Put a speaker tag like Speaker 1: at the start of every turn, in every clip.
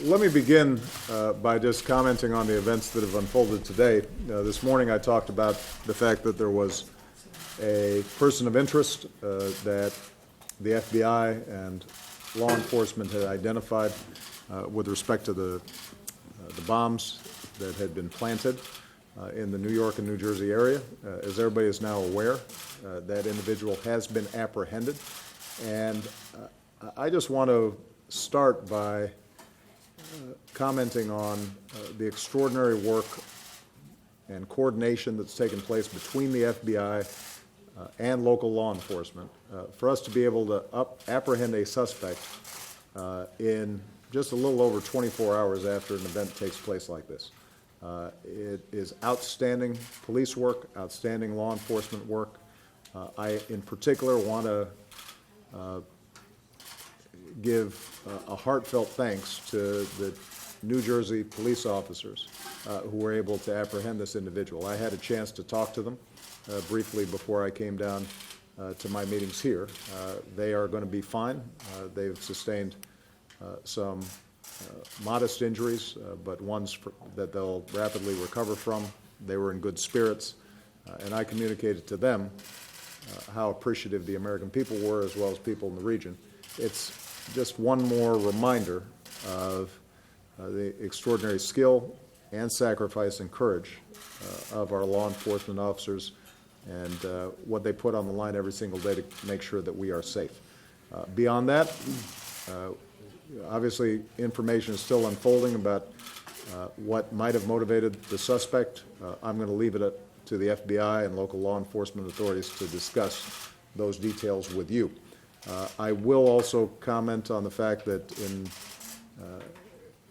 Speaker 1: Let me begin by just commenting on the events that have unfolded today. This morning I talked about the fact that there was a person of interest that the FBI and law enforcement had identified with respect to the bombs that had been planted in the New York and New Jersey area. As everybody is now aware, that individual has been apprehended. And I just want to start by commenting on the extraordinary work and coordination that's taken place between the FBI and local law enforcement for us to be able to apprehend a suspect in just a little over 24 hours after an event takes place like this. It is outstanding police work, outstanding law enforcement work. I, in particular, want to give a heartfelt thanks to the New Jersey police officers who were able to apprehend this individual. I had a chance to talk to them briefly before I came down to my meetings here. They are going to be fine. They've sustained some modest injuries, but ones that they'll rapidly recover from. They were in good spirits, and I communicated to them how appreciative the American people were, as well as people in the region. It's just one more reminder of the extraordinary skill and sacrifice and courage of our law enforcement officers and what they put on the line every single day to make sure that we are safe. Beyond that, obviously information is still unfolding about what might have motivated the suspect. I'm going to leave it to the FBI and local law enforcement authorities to discuss those details with you. I will also comment on the fact that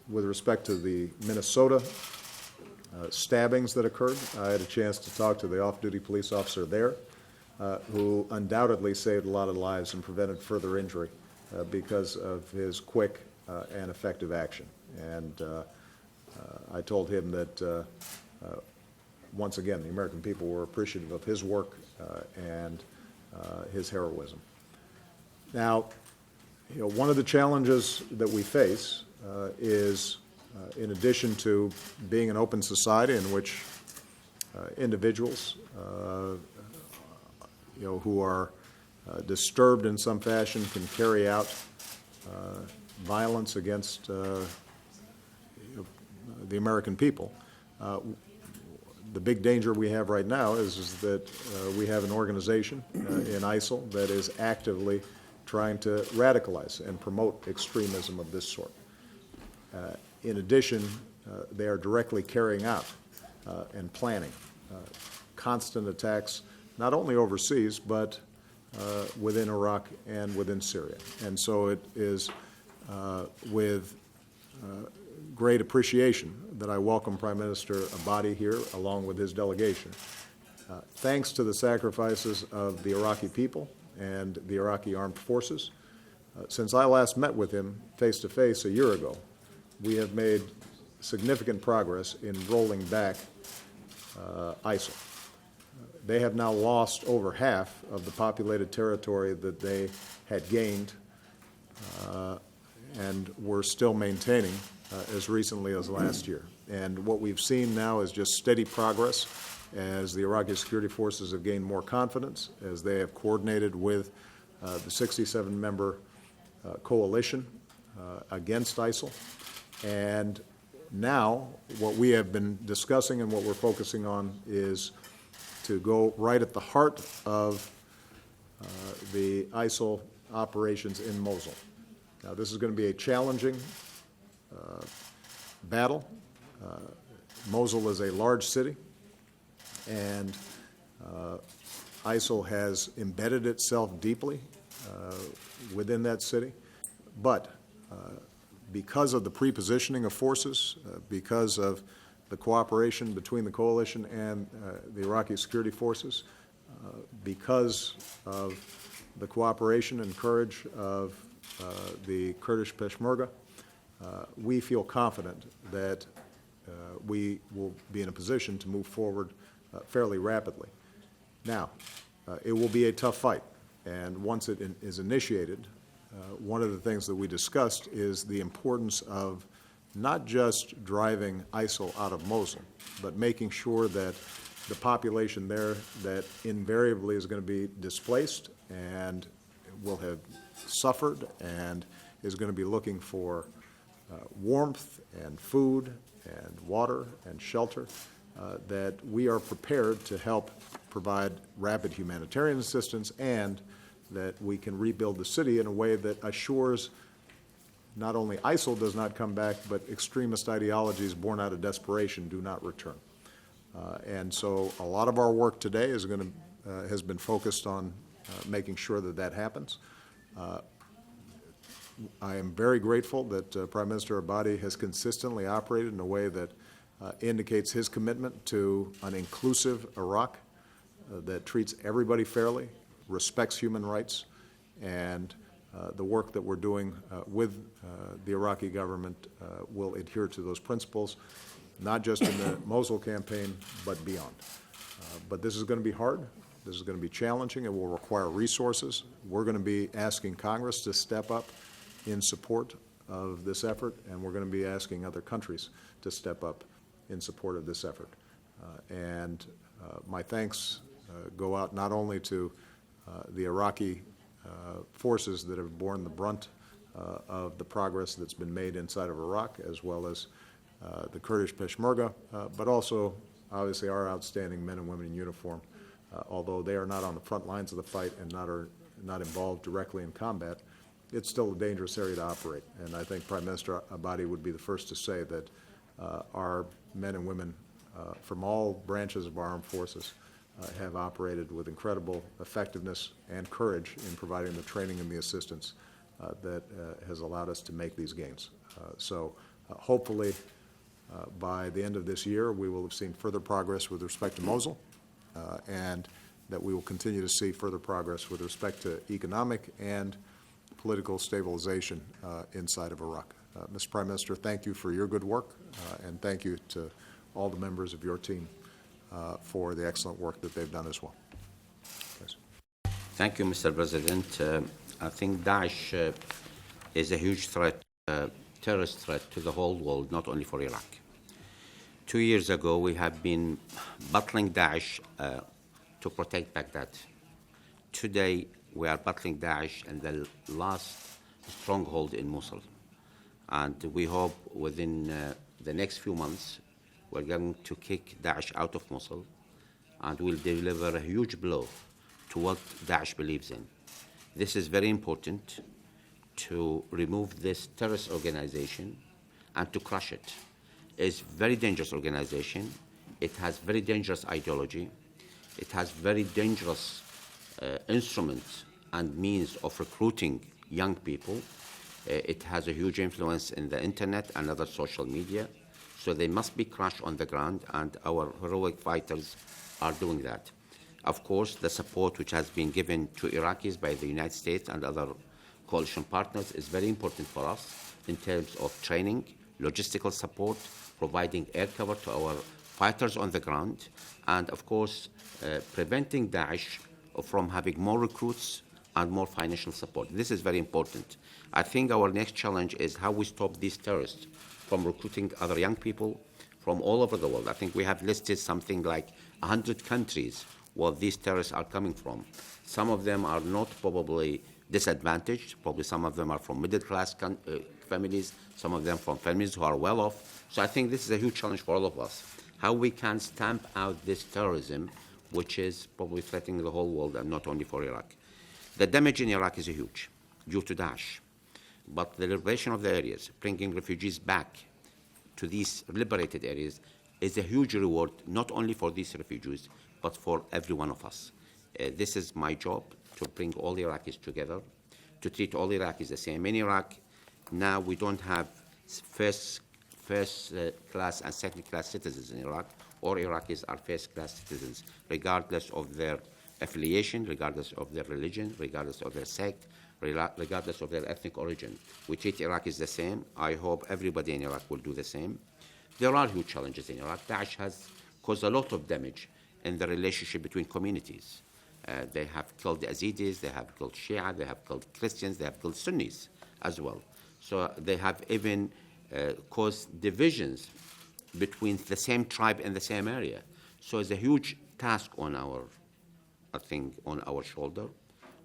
Speaker 1: with respect to the Minnesota stabbings that occurred, I had a chance to talk to the off-duty police officer there, who undoubtedly saved a lot of lives and prevented further injury because of his quick and effective action. And I told him that, once again, the American people were appreciative of his work and his heroism. Now, one of the challenges that we face is, in addition to being an open society in which individuals, who are disturbed in some fashion can carry out violence against the American people. The big danger we have right now is that we have an organization in ISIL that is actively trying to radicalize and promote extremism of this sort. In addition, they are directly carrying out and planning constant attacks, not only overseas, but within Iraq and within Syria. And so it is with great appreciation that I welcome Prime Minister al-Abadi here, along with his delegation. Thanks to the sacrifices of the Iraqi people and the Iraqi armed forces, since I last met with him face-to-face a year ago, we have made significant progress in rolling back ISIL. They have now lost over half of the populated territory that they had gained and were still maintaining as recently as last year. And what we've seen now is just steady progress as the Iraqi security forces have gained more confidence, as they have coordinated with the 67-member coalition against ISIL. And now what we have been discussing and what we're focusing on is to go right at the heart of the ISIL operations in Mosul. Now, this is going to be a challenging battle. Mosul is a large city, and ISIL has embedded itself deeply within that city. But because of the pre-positioning of forces, because of the cooperation between the coalition and the Iraqi security forces, because of the cooperation and courage of the Kurdish Peshmerga, we feel confident that we will be in a position to move forward fairly rapidly. Now, it will be a tough fight, and once it is initiated, one of the things that we discussed is the importance of not just driving ISIL out of Mosul, but making sure that the population there that invariably is going to be displaced and will have suffered and is going to be looking for warmth and food and water and shelter, that we are prepared to help provide rapid humanitarian assistance, and that we can rebuild the city in a way that assures not only ISIL does not come back, but extremist ideologies born out of desperation do not return. And so a lot of our work today is has been focused on making sure that that happens. I am very grateful that Prime Minister al-Abadi has consistently operated in a way that indicates his commitment to an inclusive Iraq that treats everybody fairly, respects human rights, and the work that we're doing with the Iraqi government will adhere to those principles, not just in the Mosul campaign, but beyond. But this is going to be hard. This is going to be challenging. It will require resources. We're going to be asking Congress to step up in support of this effort, and we're going to be asking other countries to step up in support of this effort. My thanks go out not only to the Iraqi forces that have borne the brunt of the progress that's been made inside of Iraq, as well as the Kurdish Peshmerga, but also, obviously, our outstanding men and women in uniform. Although they are not on the front lines of the fight and not involved directly in combat, it's still a dangerous area to operate. And I think Prime Minister al-Abadi would be the first to say that our men and women from all branches of our armed forces have operated with incredible effectiveness and courage in providing the training and the assistance that has allowed us to make these gains. Hopefully, by the end of this year, we will have seen further progress with respect to Mosul, and that we will continue to see further progress with respect to economic and political stabilization inside of Iraq. Mr. Prime Minister, thank you for your good work, and thank you to all the members of your team for the excellent work that they've done as well. Please.
Speaker 2: Thank you, Mr. President. I think Daesh is a huge threat, terrorist threat to the whole world, not only for Iraq. 2 years ago, we have been battling Daesh to protect Baghdad. Today, we are battling Daesh and the last stronghold in Mosul. And we hope within the next few months, we're going to kick Daesh out of Mosul, and we'll deliver a huge blow to what Daesh believes in. This is very important to remove this terrorist organization and to crush it. It's a very dangerous organization. It has very dangerous ideology. It has very dangerous instruments and means of recruiting young people. It has a huge influence in the internet and other social media. So they must be crushed on the ground, and our heroic fighters are doing that. Of course, the support which has been given to Iraqis by the United States and other coalition partners is very important for us in terms of training, logistical support, providing air cover to our fighters on the ground, and of course, preventing Daesh from having more recruits and more financial support. This is very important. I think our next challenge is how we stop these terrorists from recruiting other young people from all over the world. I think we have listed something like 100 countries where these terrorists are coming from. Some of them are not probably disadvantaged. Probably some of them are from middle-class families, some of them from families who are well off. So I think this is a huge challenge for all of us, how we can stamp out this terrorism, which is probably threatening the whole world and not only for Iraq. The damage in Iraq is huge due to Daesh. But the liberation of the areas, bringing refugees back to these liberated areas, is a huge reward, not only for these refugees, but for every one of us. This is my job, to bring all Iraqis together, to treat all Iraqis the same. In Iraq, now we don't have first class and second class citizens in Iraq. All Iraqis are first class citizens, regardless of their affiliation, regardless of their religion, regardless of their sect, regardless of their ethnic origin. We treat Iraqis the same. I hope everybody in Iraq will do the same. There are huge challenges in Iraq. Daesh has caused a lot of damage in the relationship between communities. They have killed the Yazidis, they have killed Shia, they have killed Christians, they have killed Sunnis as well. So they have even cause divisions between the same tribe in the same area. So it's a huge task on our, I think, on our shoulder.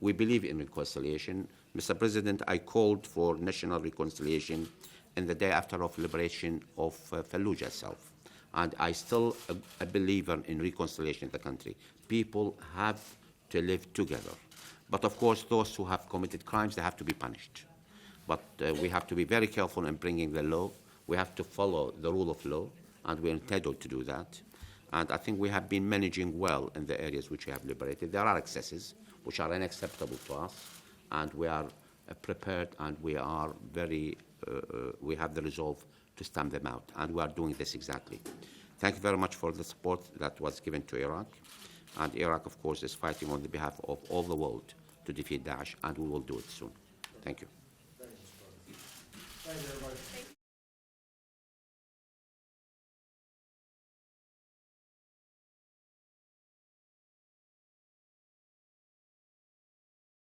Speaker 2: We believe in reconciliation. Mr. President, I called for national reconciliation in the day after of liberation of Fallujah itself. And I still a believer in reconciliation in the country. People have to live together. But of course, those who have committed crimes, they have to be punished. But we have to be very careful in bringing the law. We have to follow the rule of law, and we're entitled to do that. And I think we have been managing well in the areas which we have liberated. There are excesses which are unacceptable to us, and we are prepared, and we are very, we have the resolve to stamp them out, and we are doing this exactly. Thank you very much for the support that was given to Iraq. And Iraq, of course, is fighting on the behalf of all the world to defeat Daesh, and we will do it soon. Thank you.
Speaker 1: Thank you, everybody.